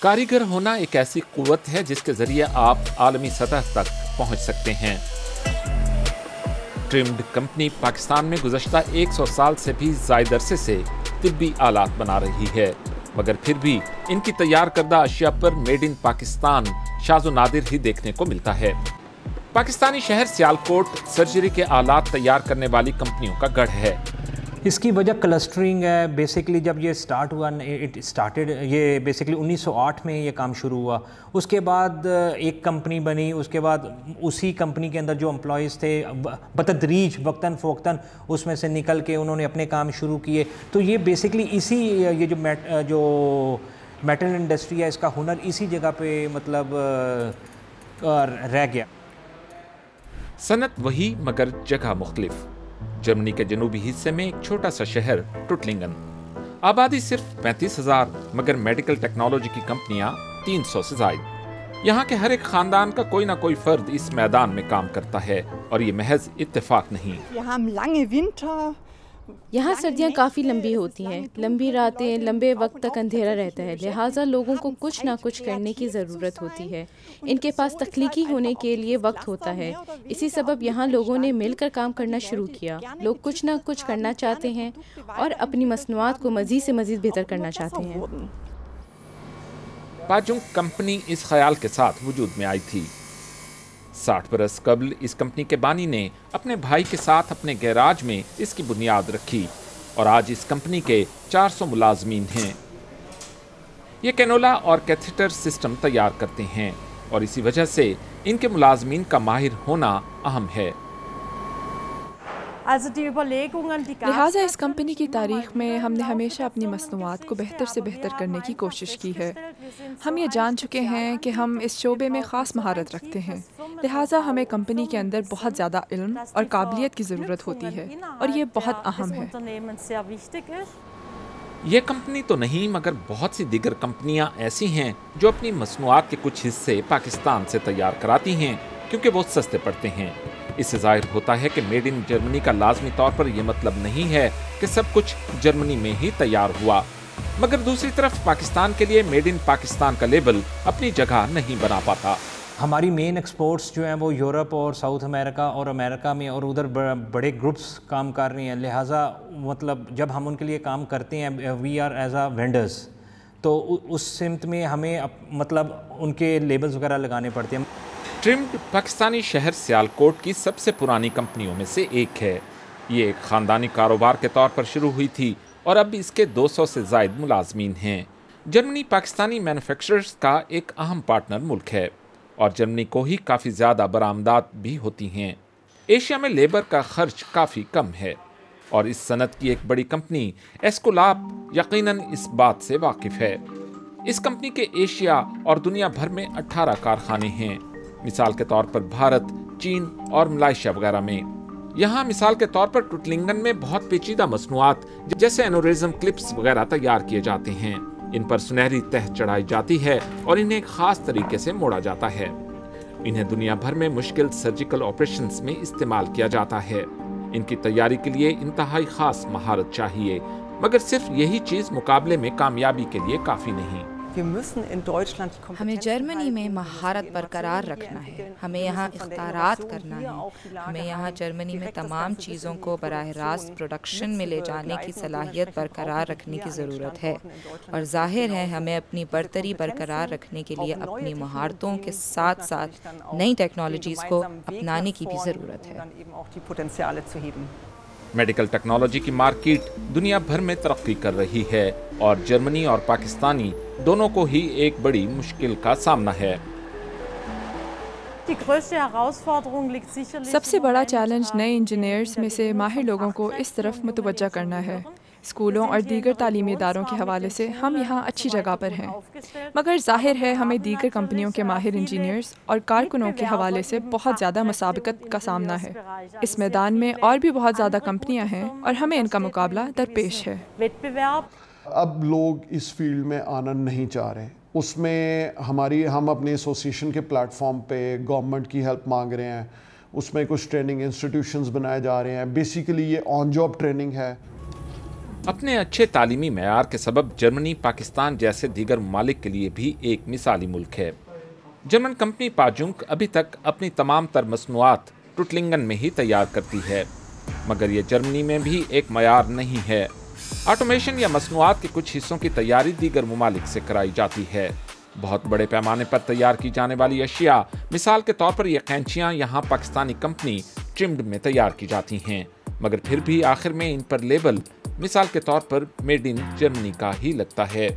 कारीगर होना एक ऐसी कुव्वत है जिसके जरिए आप आलमी सतह तक पहुंच सकते हैं। ट्रिम्ड कंपनी पाकिस्तान में गुज़श्ता 100 साल से भी ज़ायद अरसे से तिब्बी आलात बना रही है, मगर फिर भी इनकी तैयार करदा अशिया पर मेड इन पाकिस्तान शाज़ो नादिर ही देखने को मिलता है। पाकिस्तानी शहर सियालकोट सर्जरी के आलात तैयार करने वाली कंपनियों का गढ़ है। इसकी वजह क्लस्टरिंग है। बेसिकली जब ये स्टार्ट हुआ, ये बेसिकली 1908 में ये काम शुरू हुआ। उसके बाद एक कंपनी बनी, उसके बाद उसी कंपनी के अंदर जो एम्प्लॉयज़ थे बतदरीज वक्तन फ़ोक्तन उसमें से निकल के उन्होंने अपने काम शुरू किए। तो ये बेसिकली इसी ये जो मेटल इंडस्ट्री है इसका हुनर इसी जगह पे मतलब रह गया। सनत वही मगर जगह मुख्तलिफ। जर्मनी के जनूबी हिस्से में एक छोटा सा शहर टुटलिंगन, आबादी सिर्फ 35,000, मगर मेडिकल टेक्नोलॉजी की कंपनियां 300 से ज्यादा। यहाँ के हर एक खानदान का कोई ना कोई फर्द इस मैदान में काम करता है और ये महज इत्तेफाक नहीं। यहाँ सर्दियाँ काफ़ी लंबी होती हैं, लंबी रातें, लंबे वक्त तक अंधेरा रहता है, लिहाजा लोगों को कुछ ना कुछ करने की ज़रूरत होती है। इनके पास तख्लीकी होने के लिए वक्त होता है। इसी सबब यहाँ लोगों ने मिलकर काम करना शुरू किया। लोग कुछ ना कुछ करना चाहते हैं और अपनी मसनूआत को मज़ीद से मज़ीद बेहतर करना चाहते हैं। पाजुंग कंपनी इस ख्याल के साथ वजूद में आई थी। 60 बरस कबल इस कंपनी के बानी ने अपने भाई के साथ अपने गैराज में इसकी बुनियाद रखी और आज इस कंपनी के 400 मुलाजमीन हैं। ये कैनोला और कैथेटर सिस्टम तैयार करते हैं और इसी वजह से इनके मुलाजमीन का माहिर होना अहम है। लिहाजा इस कंपनी की तारीख में हमने हमेशा अपनी मसनूआत को बेहतर से बेहतर करने की कोशिश की है। हम ये जान चुके हैं कि हम इस शोबे में ख़ास महारत रखते हैं, लिहाजा हमें कंपनी के अंदर बहुत ज़्यादा इल्म और काबिलियत की ज़रूरत होती है और ये बहुत अहम है। ये कंपनी तो नहीं मगर बहुत सी दीगर कंपनियां ऐसी हैं जो अपनी मसनूआत के कुछ हिस्से पाकिस्तान से तैयार कराती हैं क्योंकि वो सस्ते पड़ते हैं। इससे जाहिर होता है कि मेड इन जर्मनी का लाजमी तौर पर यह मतलब नहीं है कि सब कुछ जर्मनी में ही तैयार हुआ, मगर दूसरी तरफ पाकिस्तान के लिए मेड इन पाकिस्तान का लेबल अपनी जगह नहीं बना पाता। हमारी मेन एक्सपोर्ट्स जो हैं वो यूरोप और साउथ अमेरिका और अमेरिका में और उधर बड़े ग्रुप्स काम कर रहे हैं। लिहाजा मतलब जब हम उनके लिए काम करते हैं we are as a vendors, तो उस सिमत में हमें मतलब उनके लेबल्स वगैरह लगाने पड़ते हैं। ट्रिम्ड पाकिस्तानी शहर सियालकोट की सबसे पुरानी कंपनियों में से एक है। ये एक ख़ानदानी कारोबार के तौर पर शुरू हुई थी और अब इसके 200 से ज़ायद मुलाजमीन हैं। जर्मनी पाकिस्तानी मैन्युफैक्चरर्स का एक अहम पार्टनर मुल्क है और जर्मनी को ही काफ़ी ज़्यादा बरामदात भी होती हैं। एशिया में लेबर का खर्च काफ़ी कम है और इस सनत की एक बड़ी कंपनी एस्कोलाप यकीनन इस बात से वाकिफ़ है। इस कंपनी के एशिया और दुनिया भर में 18 कारखाने हैं, मिसाल के तौर पर भारत, चीन और मलेशिया वगैरह में। यहाँ मिसाल के तौर पर टुटलिंगन में बहुत पेचीदा मसनूआत जैसे एनोरिज्म क्लिप्स वगैरह तैयार किए जाते हैं। इन पर सुनहरी तह चढ़ाई जाती है और इन्हें खास तरीके से मोड़ा जाता है। इन्हें दुनिया भर में मुश्किल सर्जिकल ऑपरेशंस में इस्तेमाल किया जाता है। इनकी तैयारी के लिए इंतहाई खास महारत चाहिए, मगर सिर्फ यही चीज मुकाबले में कामयाबी के लिए काफी नहीं। हमें जर्मनी में महारत बरकरार रखना है, हमें यहाँ इख्तियारात करना है, हमें यहाँ जर्मनी में तमाम चीज़ों को बराह रास्त प्रोडक्शन में ले जाने की सलाहियत बरकरार रखने की ज़रूरत है और जाहिर है हमें अपनी बरतरी बरकरार रखने के लिए अपनी महारतों के साथ साथ नई टेक्नोलॉजीज़ को अपनाने की भी ज़रूरत है। मेडिकल टेक्नोलॉजी की मार्केट दुनिया भर में तरक्की कर रही है और जर्मनी और पाकिस्तानी दोनों को ही एक बड़ी मुश्किल का सामना है। सबसे बड़ा चैलेंज नए इंजीनियर्स में से माहिर लोगों को इस तरफ मुतवज्जा करना है। स्कूलों और दीगर तालीमी इदारों के हवाले से हम यहाँ अच्छी जगह पर हैं, मगर जाहिर है हमें दीगर कंपनियों के माहिर इंजीनियर्स और कारकुनों के हवाले से बहुत ज़्यादा मुसाबकत का सामना है। इस मैदान में और भी बहुत ज़्यादा कंपनियाँ हैं और हमें इनका मुकाबला दरपेश है। अब लोग इस फील्ड में आना नहीं चाह रहे, उसमें हम अपने एसोसिएशन के प्लेटफॉर्म पे गवर्नमेंट की हेल्प मांग रहे हैं। उसमें कुछ ट्रेनिंग इंस्टीट्यूशंस बनाए जा रहे हैं। बेसिकली ये ऑन जॉब ट्रेनिंग है। अपने अच्छे तालीमी मेयार के सबब जर्मनी पाकिस्तान जैसे दीगर ममालिक के लिए भी एक मिसाली मुल्क है। जर्मन कंपनी पाजुंक अभी तक अपनी तमाम तर मसनूआत टुटलिंगन में ही तैयार करती है, मगर ये जर्मनी में भी एक मयार नहीं है। ऑटोमेशन या मसनूआत के कुछ हिस्सों की तैयारी दीगर ममालिक से कराई जाती है। बहुत बड़े पैमाने पर तैयार की जाने वाली अशिया, मिसाल के तौर पर ये कैंचियाँ यहाँ पाकिस्तानी कंपनी ट्रिम्ड में तैयार की जाती हैं, मगर फिर भी आखिर में इन पर लेबल मिसाल के तौर पर मेड इन जर्मनी का ही लगता है।